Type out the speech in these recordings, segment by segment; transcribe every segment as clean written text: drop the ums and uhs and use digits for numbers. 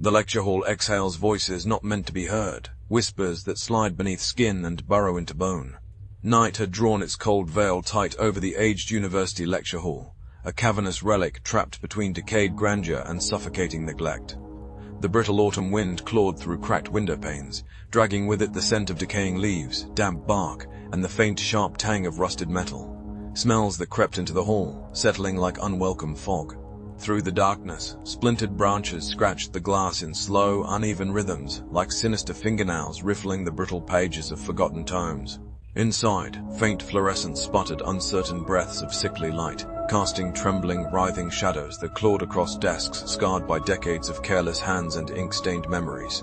The lecture hall exhales voices not meant to be heard, whispers that slide beneath skin and burrow into bone. Night had drawn its cold veil tight over the aged university lecture hall, a cavernous relic trapped between decayed grandeur and suffocating neglect. The brittle autumn wind clawed through cracked window panes, dragging with it the scent of decaying leaves, damp bark, and the faint, sharp tang of rusted metal. Smells that crept into the hall, settling like unwelcome fog. Through the darkness, splintered branches scratched the glass in slow, uneven rhythms, like sinister fingernails riffling the brittle pages of forgotten tomes. Inside, faint fluorescence spotted uncertain breaths of sickly light, casting trembling, writhing shadows that clawed across desks scarred by decades of careless hands and ink-stained memories.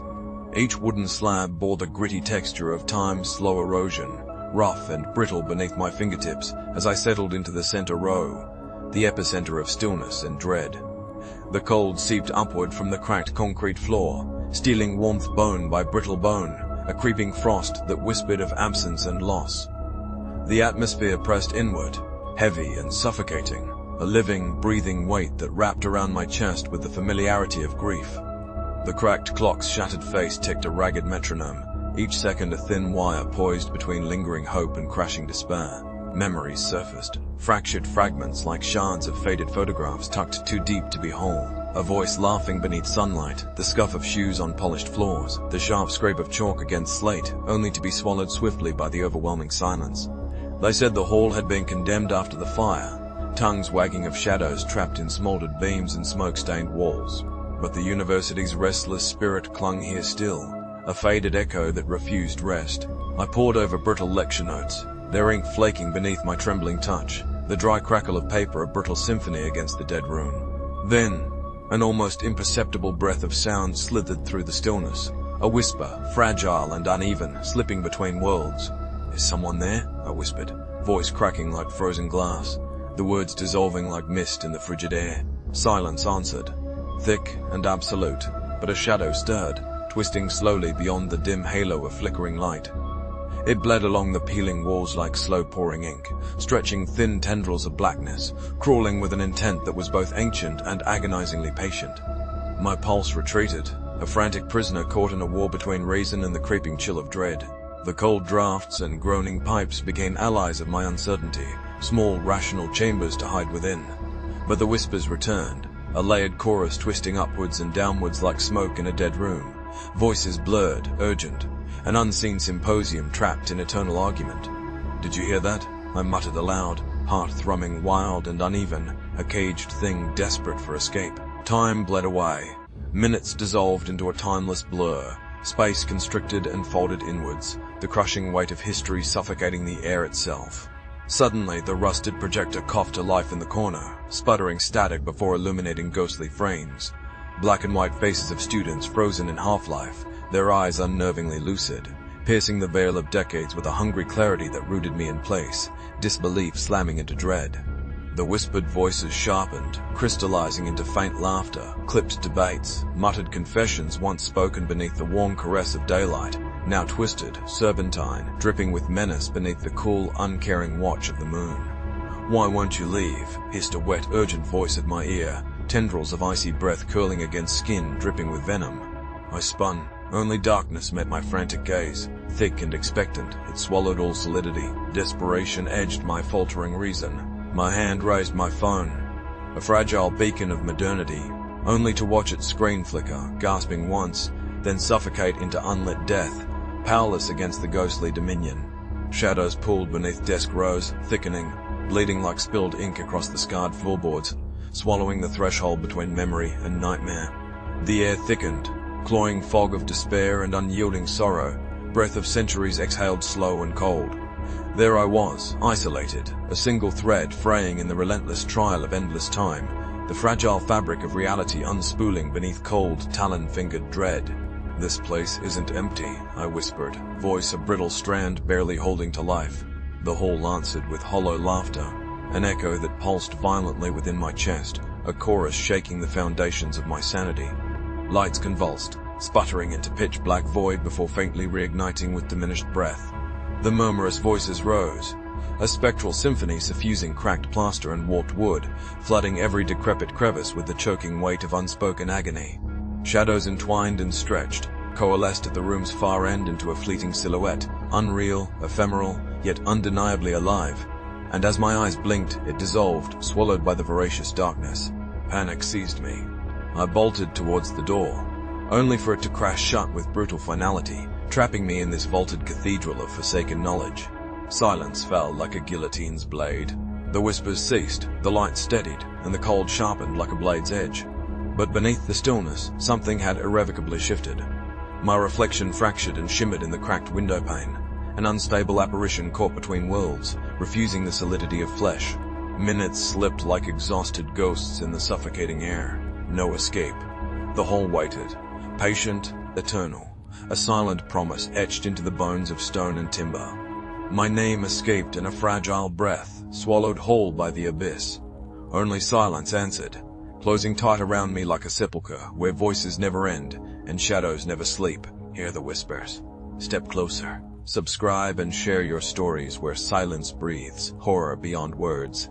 Each wooden slab bore the gritty texture of time's slow erosion, rough and brittle beneath my fingertips as I settled into the center row, the epicenter of stillness and dread. The cold seeped upward from the cracked concrete floor, stealing warmth bone by brittle bone, a creeping frost that whispered of absence and loss. The atmosphere pressed inward, heavy and suffocating, a living, breathing weight that wrapped around my chest with the familiarity of grief. The cracked clock's shattered face ticked a ragged metronome, each second a thin wire poised between lingering hope and crashing despair. Memories surfaced, fractured fragments like shards of faded photographs tucked too deep to be whole. A voice laughing beneath sunlight, the scuff of shoes on polished floors, the sharp scrape of chalk against slate, only to be swallowed swiftly by the overwhelming silence. They said the hall had been condemned after the fire, tongues wagging of shadows trapped in smoldered beams and smoke-stained walls. But the university's restless spirit clung here still, a faded echo that refused rest. I pored over brittle lecture notes, their ink flaking beneath my trembling touch, the dry crackle of paper a brittle symphony against the dead room. Then, an almost imperceptible breath of sound slithered through the stillness, a whisper, fragile and uneven, slipping between worlds. "Is someone there?" I whispered, voice cracking like frozen glass, the words dissolving like mist in the frigid air. Silence answered, thick and absolute, but a shadow stirred, twisting slowly beyond the dim halo of flickering light. It bled along the peeling walls like slow-pouring ink, stretching thin tendrils of blackness, crawling with an intent that was both ancient and agonizingly patient. My pulse retreated, a frantic prisoner caught in a war between reason and the creeping chill of dread. The cold drafts and groaning pipes became allies of my uncertainty, small rational chambers to hide within. But the whispers returned, a layered chorus twisting upwards and downwards like smoke in a dead room, voices blurred, urgent, an unseen symposium trapped in eternal argument. "Did you hear that?" I muttered aloud, heart thrumming wild and uneven, a caged thing desperate for escape. Time bled away. Minutes dissolved into a timeless blur, space constricted and folded inwards, the crushing weight of history suffocating the air itself. Suddenly, the rusted projector coughed to life in the corner, sputtering static before illuminating ghostly frames. Black and white faces of students frozen in half-life, their eyes unnervingly lucid, piercing the veil of decades with a hungry clarity that rooted me in place, disbelief slamming into dread. The whispered voices sharpened, crystallizing into faint laughter, clipped debates, muttered confessions once spoken beneath the warm caress of daylight, now twisted, serpentine, dripping with menace beneath the cool, uncaring watch of the moon. "Why won't you leave?" hissed a wet, urgent voice at my ear, tendrils of icy breath curling against skin dripping with venom. I spun. Only darkness met my frantic gaze, thick and expectant. It swallowed all solidity. Desperation edged my faltering reason. My hand raised my phone, a fragile beacon of modernity, only to watch its screen flicker, gasping once, then suffocate into unlit death, powerless against the ghostly dominion. Shadows pooled beneath desk rows, thickening, bleeding like spilled ink across the scarred floorboards, swallowing the threshold between memory and nightmare. The air thickened, cloying fog of despair and unyielding sorrow, breath of centuries exhaled slow and cold. There I was, isolated, a single thread fraying in the relentless trial of endless time, the fragile fabric of reality unspooling beneath cold, talon-fingered dread. "This place isn't empty," I whispered, voice a brittle strand barely holding to life. The hall answered with hollow laughter, an echo that pulsed violently within my chest, a chorus shaking the foundations of my sanity. Lights convulsed, sputtering into pitch-black void before faintly reigniting with diminished breath. The murmurous voices rose, a spectral symphony suffusing cracked plaster and warped wood, flooding every decrepit crevice with the choking weight of unspoken agony. Shadows entwined and stretched, coalesced at the room's far end into a fleeting silhouette, unreal, ephemeral, yet undeniably alive. And as my eyes blinked, it dissolved, swallowed by the voracious darkness. Panic seized me. I bolted towards the door, only for it to crash shut with brutal finality, trapping me in this vaulted cathedral of forsaken knowledge. Silence fell like a guillotine's blade. The whispers ceased, the light steadied, and the cold sharpened like a blade's edge. But beneath the stillness, something had irrevocably shifted. My reflection fractured and shimmered in the cracked window pane, an unstable apparition caught between worlds, refusing the solidity of flesh. Minutes slipped like exhausted ghosts in the suffocating air. No escape. The hall waited, patient, eternal, a silent promise etched into the bones of stone and timber. My name escaped in a fragile breath, swallowed whole by the abyss. Only silence answered, closing tight around me like a sepulchre where voices never end and shadows never sleep. Hear the whispers. Step closer. Subscribe and share your stories where silence breathes, horror beyond words.